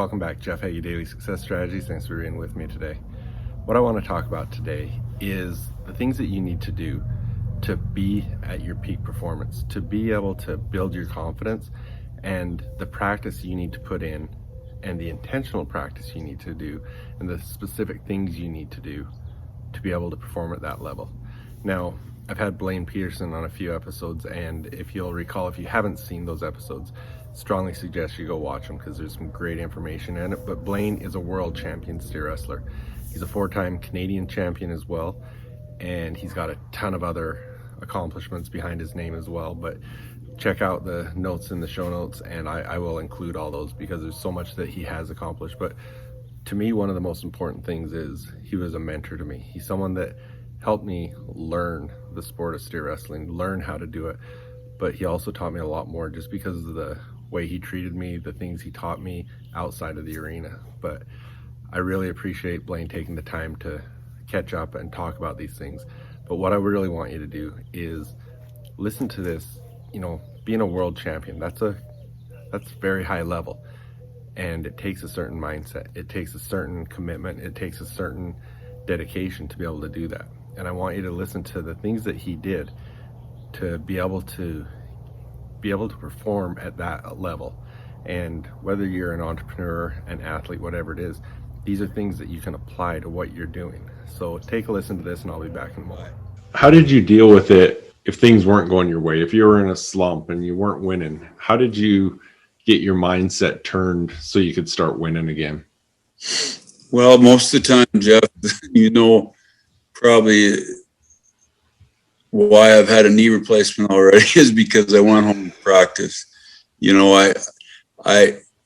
Welcome back, Jeff Heggie, Daily Success Strategies. Thanks for being with me today. What I want to talk about today is the things that you need to do to be at your peak performance, to be able to build your confidence, and the practice you need to put in, and the intentional practice you need to do, and the specific things you need to do to be able to perform at that level. Now, I've had Blaine Pederson on a few episodes, and if you'll recall, if you haven't seen those episodes, strongly suggest you go watch them because there's some great information in it. But Blaine is a world champion steer wrestler. He's a 4-time Canadian champion as well, and he's got a ton of other accomplishments behind his name as well. But check out the notes in the show notes, and I will include all those because there's so much that he has accomplished. But to me, one of the most important things is he was a mentor to me. He's someone that helped me learn the sport of steer wrestling, learn how to do it. But he also taught me a lot more just because of the way he treated me, the things he taught me outside of the arena. But I really appreciate Blaine taking the time to catch up and talk about these things. But what I really want you to do is listen to this. You know, being a world champion, that's very high level, and it takes a certain mindset, it takes a certain commitment, it takes a certain dedication to be able to do that. And I want you to listen to the things that he did to be able to perform at that level. And whether you're an entrepreneur, an athlete, whatever it is, these are things that you can apply to what you're doing. So take a listen to this, and I'll be back in a moment. How did you deal with it if things weren't going your way? If you were in a slump and you weren't winning, how did you get your mindset turned so you could start winning again? Well, most of the time, Jeff, you know, probably why I've had a knee replacement already is because I went home to practice. You know,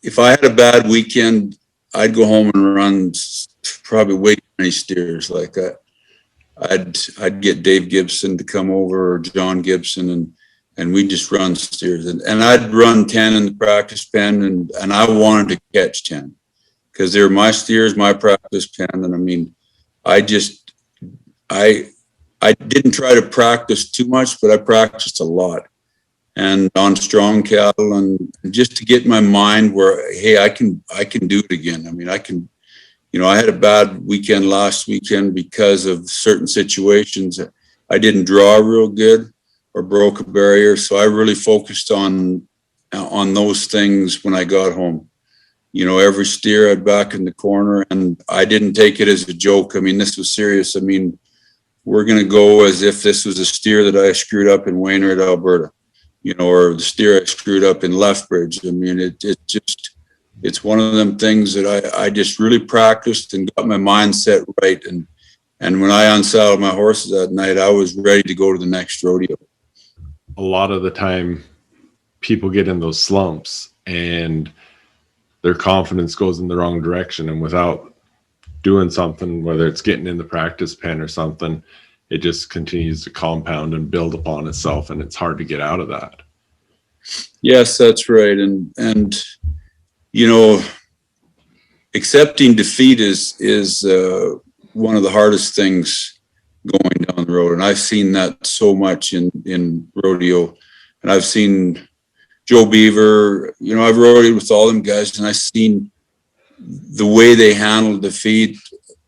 if I had a bad weekend, I'd go home and run probably way too many steers. Like I'd get Dave Gibson to come over, or John Gibson, and we'd just run steers. And I'd run 10 in the practice pen, and I wanted to catch 10 because they were my steers, my practice pen. And I mean, I didn't try to practice too much, but I practiced a lot, and on strong cattle, and just to get my mind where, hey, I can do it again. I mean, I can, you know, I had a bad weekend last weekend because of certain situations. I didn't draw real good or broke a barrier. So I really focused on those things when I got home. You know, every steer I'd back in the corner, and I didn't take it as a joke. I mean, this was serious. I mean, we're going to go as if this was a steer that I screwed up in Wainwright, Alberta, you know, or the steer I screwed up in Lethbridge. I mean, it's one of them things that I just really practiced and got my mindset right. And when I unsaddled my horses that night, I was ready to go to the next rodeo. A lot of the time people get in those slumps and their confidence goes in the wrong direction. And without doing something, whether it's getting in the practice pen or something, it just continues to compound and build upon itself, and it's hard to get out of that. Yes, that's right. And you know, accepting defeat is one of the hardest things going down the road. And I've seen that so much in rodeo, and I've seen Joe Beaver, you know, I've rodeoed with all them guys, and I've seen the way they handle defeat.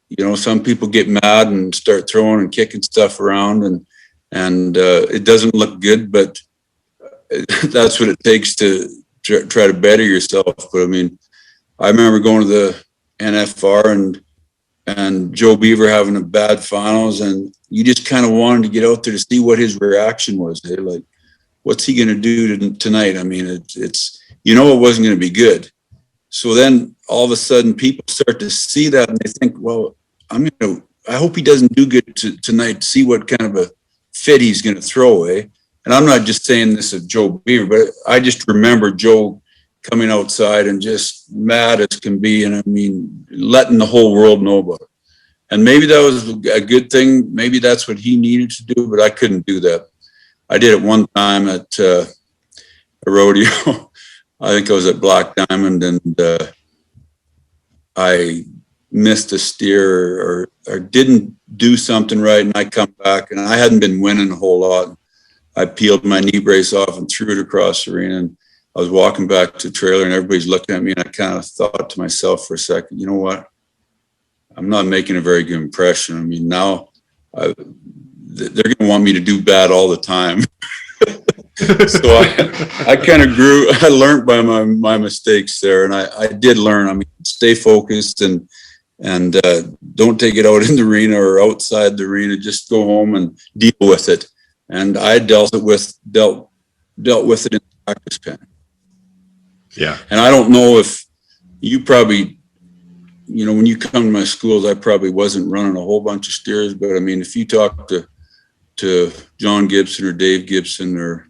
You know, some people get mad and start throwing and kicking stuff around, and it doesn't look good, but that's what it takes to try to better yourself. But I mean, I remember going to the NFR and Joe Beaver having a bad finals, and you just kind of wanted to get out there to see what his reaction was. Hey, like, what's he going to do tonight? I mean, it's you know, it wasn't going to be good. So then all of a sudden people start to see that, and they think, well, I hope he doesn't do good tonight to see what kind of a fit he's going to throw away. And I'm not just saying this of Joe Beaver, but I just remember Joe coming outside and just mad as can be. And I mean, letting the whole world know about it. And maybe that was a good thing. Maybe that's what he needed to do, but I couldn't do that. I did it one time at a rodeo. I think I was at Black Diamond, and I missed a steer or didn't do something right, and I come back, and I hadn't been winning a whole lot. I peeled my knee brace off and threw it across the arena, I was walking back to the trailer and everybody's looking at me, and I kind of thought to myself for a second, you know what? I'm not making a very good impression. I mean, now they're going to want me to do bad all the time. So I kind of I learned by my mistakes there, and I did learn. I mean, stay focused and don't take it out in the arena or outside the arena. Just go home and deal with it. And I dealt with it in the practice pen. Yeah. And I don't know if you probably, when you come to my schools, I probably wasn't running a whole bunch of steers, but I mean, if you talk to John Gibson or Dave Gibson or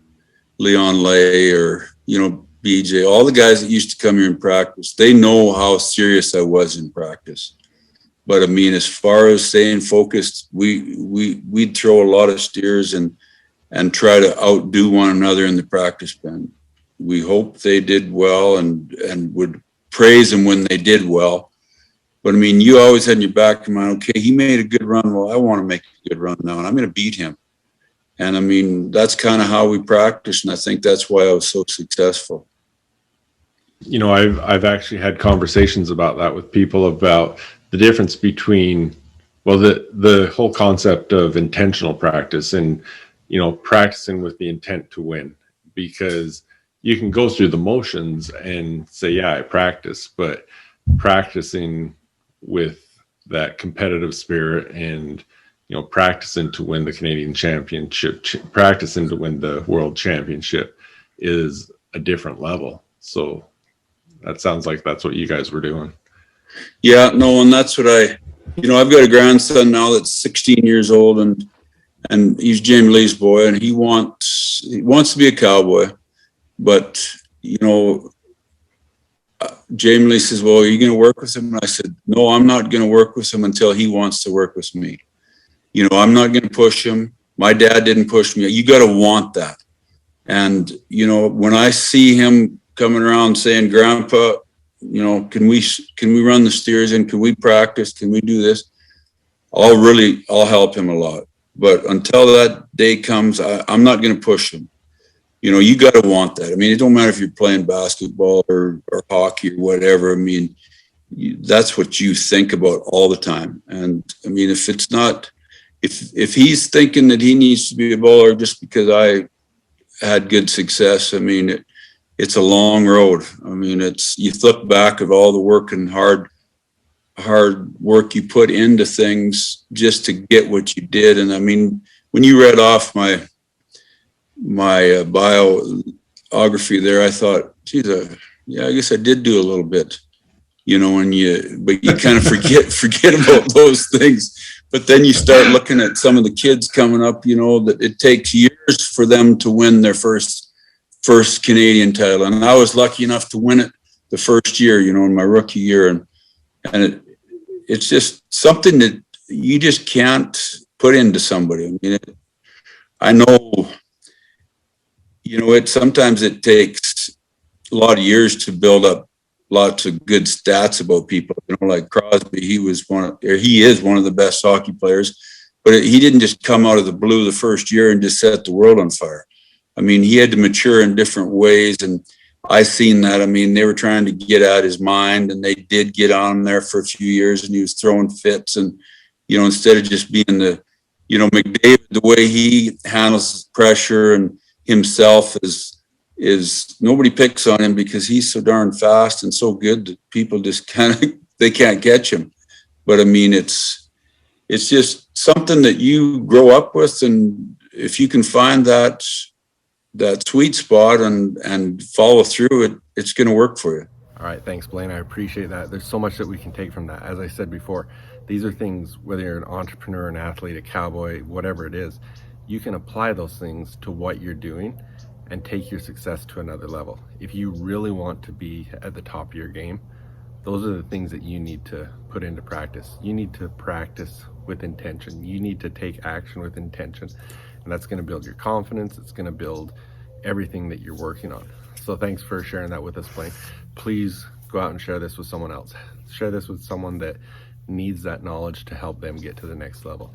Leon Lay or, BJ, all the guys that used to come here and practice, they know how serious I was in practice. But I mean, as far as staying focused, we'd throw a lot of steers and try to outdo one another in the practice pen. We hoped they did well and would praise them when they did well. But I mean, you always had in your back of your mind, okay, he made a good run. Well, I want to make a good run now, and I'm going to beat him. And I mean, that's kind of how we practice, and I think that's why I was so successful. I've actually had conversations about that with people about the difference between, the whole concept of intentional practice and, practicing with the intent to win, because you can go through the motions and say, yeah, I practice, but practicing with that competitive spirit and, practicing to win the Canadian Championship, practicing to win the World Championship is a different level. So that sounds like that's what you guys were doing. Yeah, no, and that's what I've got a grandson now that's 16 years old, and he's Jamie Lee's boy, and he wants to be a cowboy. But, Jamie Lee says, well, are you going to work with him? And I said, no, I'm not going to work with him until he wants to work with me. I'm not going to push him. My dad didn't push me. You got to want that. And, when I see him coming around saying, Grandpa, can we run the steers and can we practice? Can we do this? I'll help him a lot. But until that day comes, I'm not going to push him. You got to want that. I mean, it don't matter if you're playing basketball or hockey or whatever. I mean, that's what you think about all the time. And I mean, if he's thinking that he needs to be a bowler just because I had good success, I mean, it's a long road. I mean, you look back at all the work and hard work you put into things just to get what you did. And I mean, when you read off my biography there, I thought, geez, I guess I did do a little bit, but you kind of forget about those things. But then you start looking at some of the kids coming up, that it takes years for them to win their first Canadian title. And I was lucky enough to win it the first year, in my rookie year. And it's just something that you just can't put into somebody. I mean, I know, sometimes it takes a lot of years to build up lots of good stats about people, like Crosby. He is one of the best hockey players, but he didn't just come out of the blue the first year and just set the world on fire. I mean, he had to mature in different ways, and I seen that. I mean, they were trying to get at his mind, and they did get on him there for a few years, and he was throwing fits, and instead of just being McDavid, the way he handles pressure and himself is nobody picks on him because he's so darn fast and so good that people just they can't catch him. But I mean, it's just something that you grow up with, and if you can find that sweet spot and follow through, it's going to work for you. All right, thanks, Blaine. I appreciate that. There's so much that we can take from that. As I said before, these are things, whether you're an entrepreneur, an athlete, a cowboy, whatever it is, you can apply those things to what you're doing and take your success to another level. If you really want to be at the top of your game, those are the things that you need to put into practice. You need to practice with intention. You need to take action with intention. And that's going to build your confidence. It's going to build everything that you're working on. So thanks for sharing that with us, Blaine. Please go out and share this with someone else. Share this with someone that needs that knowledge to help them get to the next level.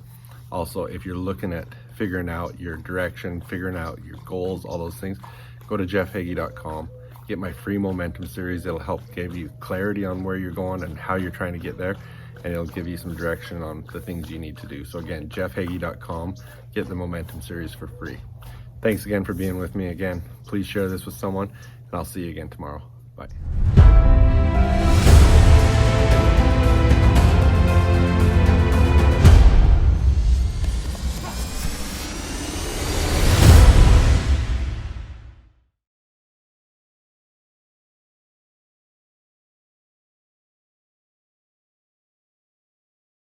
Also, if you're looking at figuring out your direction, figuring out your goals, all those things, go to jeffheggie.com. get my free momentum series. It'll help give you clarity on where you're going and how you're trying to get there, and it'll give you some direction on the things you need to do. So again, jeffheggie.com, get the momentum series for free. Thanks again for being with me again. Please share this with someone, and I'll see you again tomorrow. Bye.